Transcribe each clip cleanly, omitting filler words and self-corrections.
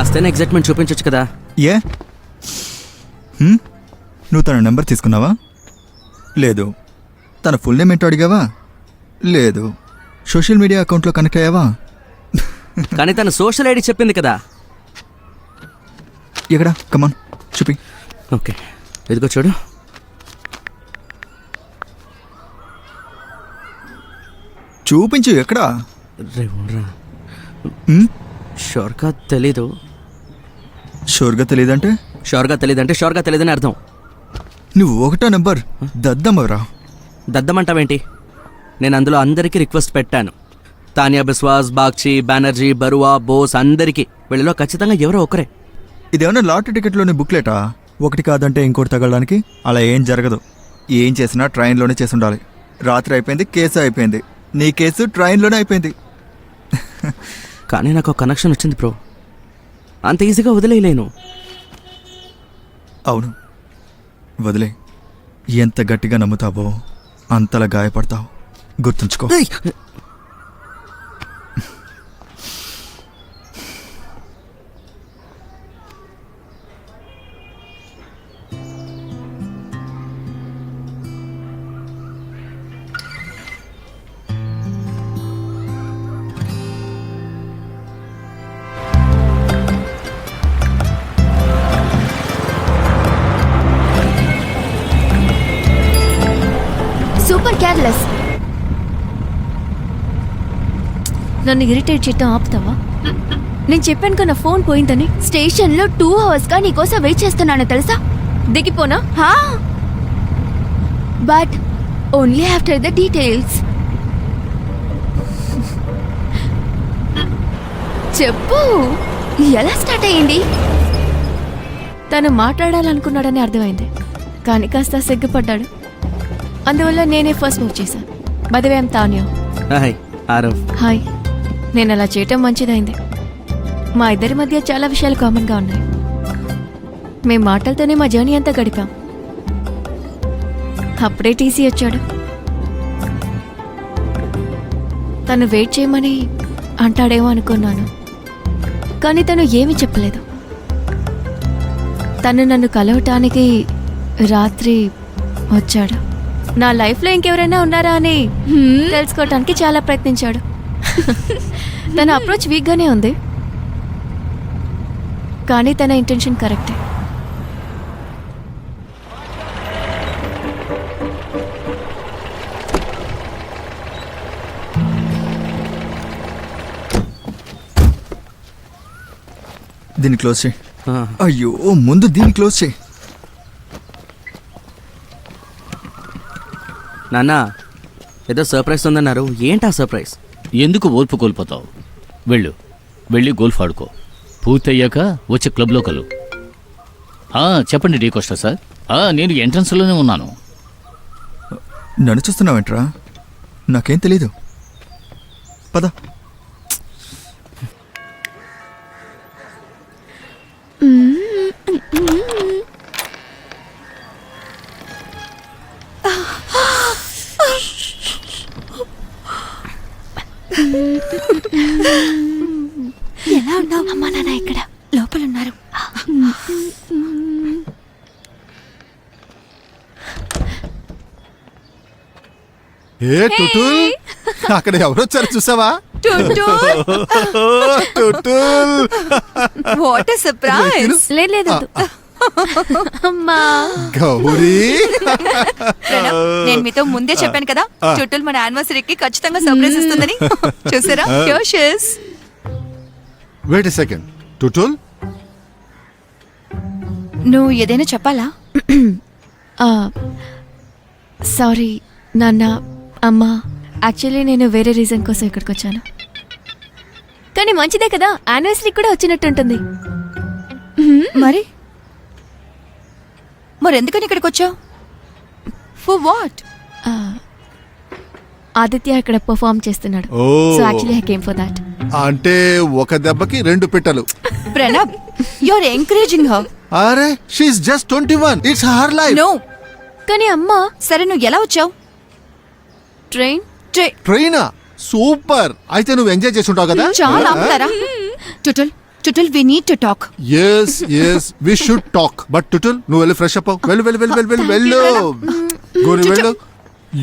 కాస్తైనా excitement చూపించొచ్చు కదా. ఏ నువ్వు తన నెంబర్ తీసుకున్నావా? లేదు. తన ఫుల్ నేమ్ ఏంటో అడిగావా? లేదు. సోషల్ మీడియా అకౌంట్లో కనెక్ట్ అయ్యావా? కానీ తన సోషల్ ఐడి చెప్పింది కదా. ఎక్కడా? కమాన్ చూపి. ఓకే, ఇదిగో చూడు. చూపించు. ఎక్కడా? షోర్గా తెలీదు. షోర్గా తెలీదంటే? షోర్గా తెలీదని అర్థం. నువ్వు ఒకటో నెంబర్ దద్దమ్మరా. దద్దమంటావేంటి? నేను అందులో అందరికీ రిక్వెస్ట్ పెట్టాను. తానియా బిస్వాస్, బాగ్చి, బెనర్జీ, బరువా, బోస్ అందరికీ. వీళ్ళలో ఖచ్చితంగా ఎవరో ఒకరే. ఇదేమన్నా లాటరీ టికెట్లోని బుక్లెటా? ఒకటి కాదంటే ఇంకోటి తగలడానికి? అలా ఏం జరగదు. ఏం చేసినా ట్రైన్లోనే చేసి ఉండాలి. రాత్రి అయిపోయింది, కేసు అయిపోయింది. నీ కేసు ట్రైన్లోనే అయిపోయింది. కానీ నాకు కనెక్షన్ వచ్చింది బ్రో. అంత ఈజీగా వదిలేయలేను. అవును, వదిలే. ఎంత గట్టిగా నమ్ముతావో అంతలా గాయపడతావు. గుర్తుంచుకో. Super careless. నన్ను ఇరిటేట్ చేయటం ఆపుతావా? నేను చెప్పాను కదా ఫోన్ పోయిందని. స్టేషన్లో 2 hours గా నీకోసం వెయిట్ చేస్తున్నాను తెలుసా. దిగిపోనా? But only after the details. చెప్పు, ఎలా స్టార్ట్ అయ్యింది? తను మాట్లాడాలనుకున్నాడని అర్థమైంది, కానీ కాస్త సిగ్గుపడ్డాడు. అందువల్ల నేనే ఫస్ట్ మూవ్ చేశాను. By the way I'm Tanya. Hi Aarav. Hi. నేను అలా చేయటం మంచిదైంది. మా ఇద్దరి మధ్య చాలా విషయాలు కామన్గా ఉన్నాయి. మేం మాటలతోనే మా జర్నీ అంతా గడిపాం. అప్పుడే టీసీ వచ్చాడు. తను వెయిట్ చేయమని అంటాడేమో అనుకున్నాను, కానీ తను ఏమీ చెప్పలేదు. తను నన్ను కలవటానికి రాత్రి వచ్చాడు. నా లైఫ్లో ఇంకెవరైనా ఉన్నారా అని తెలుసుకోవటానికి చాలా ప్రయత్నించాడు. తన అప్రోచ్ వీక్గానే ఉంది, కానీ తన ఇంటెన్షన్ కరెక్టే. దీన్ని క్లోజ్ చేయి. అయ్యో, ముందు దీన్ని క్లోజ్ చేయి. నాన్న, ఏదో సర్ప్రైజ్ ఉందన్నారు. ఏంటా సర్ప్రైజ్? ఎందుకు ఓర్పు కోల్పోతావు? వెళ్ళి గోల్ఫ్ ఆడుకో. పూర్తయ్యాక వచ్చి క్లబ్లో కలు. చెప్పండి డీ కోస్టా సార్. నేను ఎంట్రన్స్లోనే ఉన్నాను. నన్ను చూస్తున్నావేంట్రా? నాకేం తెలీదు. పద. ఎలా ఉన్నావు? అమ్మా నాన్న ఇక్కడ లోపల ఉన్నారు. అక్కడ ఎవరొచ్చారు చూసావా? What a surprise. లేదు అమ్మా. గౌరీ, నేను మీతో ముందే చెప్పాను కదా, చుట్టూలు మన యానివర్సరీకి ఖచ్చితంగా సర్ప్రైజ్ ఇస్తుందని. చూసారా? Wait a second. టుటుల్, నువ్వు ఏదైనా చెప్పాలా? సారీ నాన్న, అమ్మ. యాక్చువల్లీ నేను వేరే రీజన్ కోసం ఇక్కడికి వచ్చాను. కానీ మంచిదే కదా, యానివర్సరీ కూడా వచ్చినట్టుంటుంది. మరి ఎందుకని ఇక్కడికి వచ్చావు? For what? ఆదిత్య ఇక్కడ పర్ఫార్మ్ చేస్తున్నాడు. So actually I came for that. అంటే ఒక దెబ్బకి 2 పిట్టలు. Pranab, you are encouraging her. అరే, she is just 21. It's her life. No. కానీ అమ్మ. సరే, నువ్వు ఎలా వచ్చావు? ట్రైనా? సూపర్. అయితే నువ్వు ఎంజాయ్ చేసి ఉంటావు కదా. చాలా ఆపుతారా? టుటుల్, చుటుల్ we need to talk. Yes we should talk. But Tutul నువ్వు వెళ్ళి ఫ్రెష్ అప్ వెళ్ళు వెళ్ళు వెళ్ళు వెళ్ళు వెళ్ళు గోరి వెళ్ళు.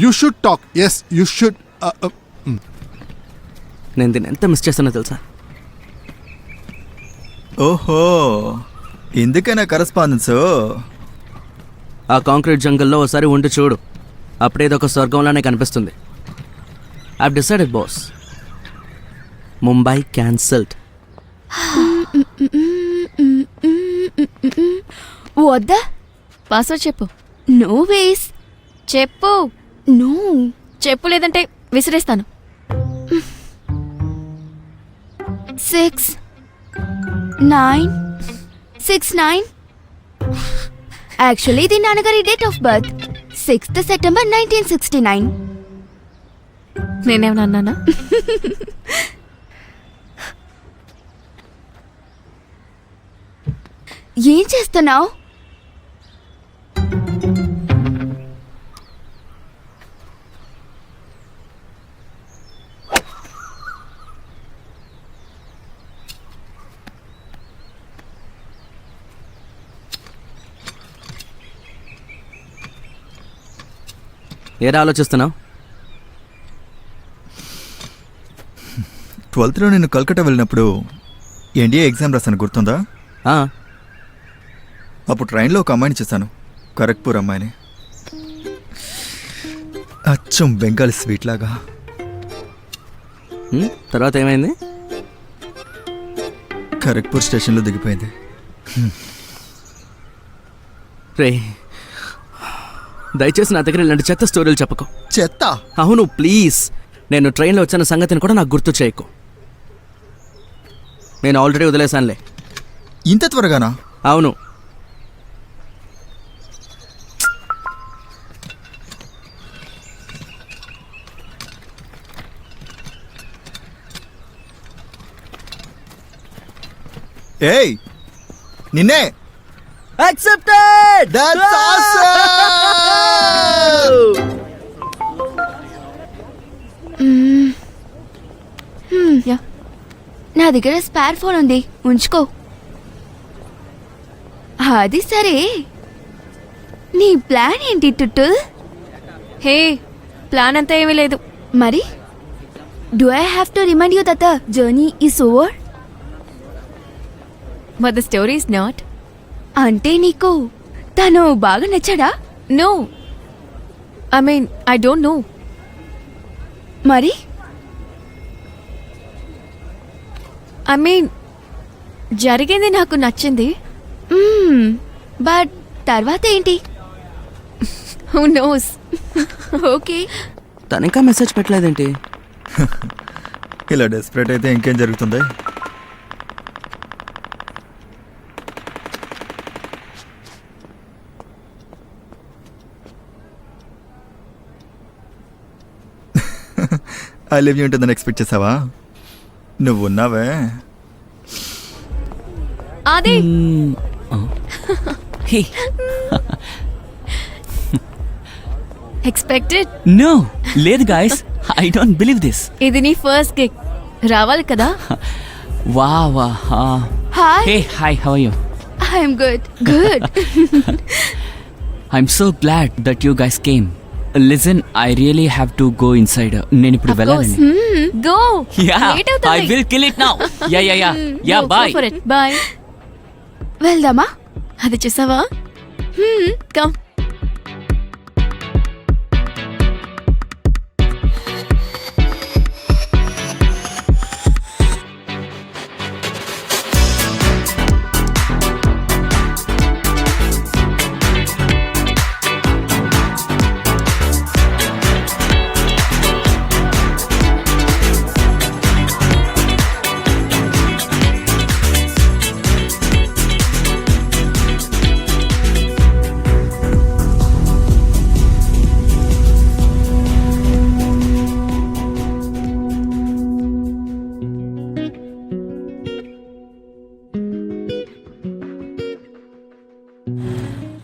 You should talk. Yes you should. నేను దీన్ని ఎంత మిస్ చేస్తానో తెలుసా? ఓహో, ఎందుకైనా కరస్పాండెన్స్? ఆ కాంక్రీట్ జంగల్లో ఒకసారి ఉండి చూడు, అప్పుడేదో ఒక స్వర్గంలానే కనిపిస్తుంది. I decided boss, Mumbai cancelled. వద్దా? పాస్వర్డ్ చెప్పు. No ways. చెప్పు. నో చెప్పు, లేదంటే విసిరేస్తాను. 6969. యాక్చువల్లీ ఇది నాన్నగారి date of birth 6th September 1969. నేనేమన్నా అన్నానా? ఏం చేస్తున్నావు? ఏరా ఆలోచిస్తున్నావు? 12th నేను కల్కట్టా వెళ్ళినప్పుడు ఎన్డీఏ ఎగ్జామ్ రాశాను, గుర్తుందా? అప్పుడు ట్రైన్లో ఒక అమ్మాయిని చూశాను, ఖరగ్పూర్ అమ్మాయిని. అచ్చం బెంగాలీ స్వీట్ లాగా. తర్వాత ఏమైంది? ఖరగ్పూర్ స్టేషన్లో దిగిపోయింది. రే, దయచేసి నా దగ్గర ఇలాంటి చెత్త స్టోరీలు చెప్పకు. చెత్త? అవును ప్లీజ్. నేను ట్రైన్లో వచ్చిన సంగతిని కూడా నాకు గుర్తు చేయకు. నేను ఆల్రెడీ వదిలేశానులే. ఇంత త్వరగానా? అవును. ఏయ్, నిన్నే. Accepted! That's awesome! యా, నా దగ్గర స్పేర్ ఫోన్ ఉంది, ఉంచుకో. అది సరే, నీ ప్లాన్ ఏంటి టుట్టుల్? హే, ప్లాన్ అంతా ఏమీ లేదు. మరి do I have to remind you that the journey is over? But the story is not. అంటే నీకు తను బాగా నచ్చాడా? No, I mean I don't know. మరి ఐ మీన్ జరిగింది నాకు నచ్చింది, బట్ తర్వాత ఏంటి? Who knows. ఓకే. తను ఇంకా మెసేజ్ పెట్టలేదేంటి? ఇలా డెస్పరేట్ అయితే ఇంకేం జరుగుతుంది? ఐ లివ్ యూ ఉంటుందని ఎక్స్పెక్ట్ చేసావా? నువ్వు ఉన్నావే. అది ఎక్స్పెక్టెడ్. No, లేదు guys. I don't believe this. ఇది నీ ఫస్ట్ గిగ్, రావాలి కదా. Wow. Hi. Hey, hi, how are you? I'm good. Good. I'm so glad that you guys came. Listen, I really have to go inside. నేను ఇప్పుడు వెళ్ళాలి. Go. Yeah, I will kill it now. Yeah, bye. Bye. వెళ్దామా? అది చూసావా? Come.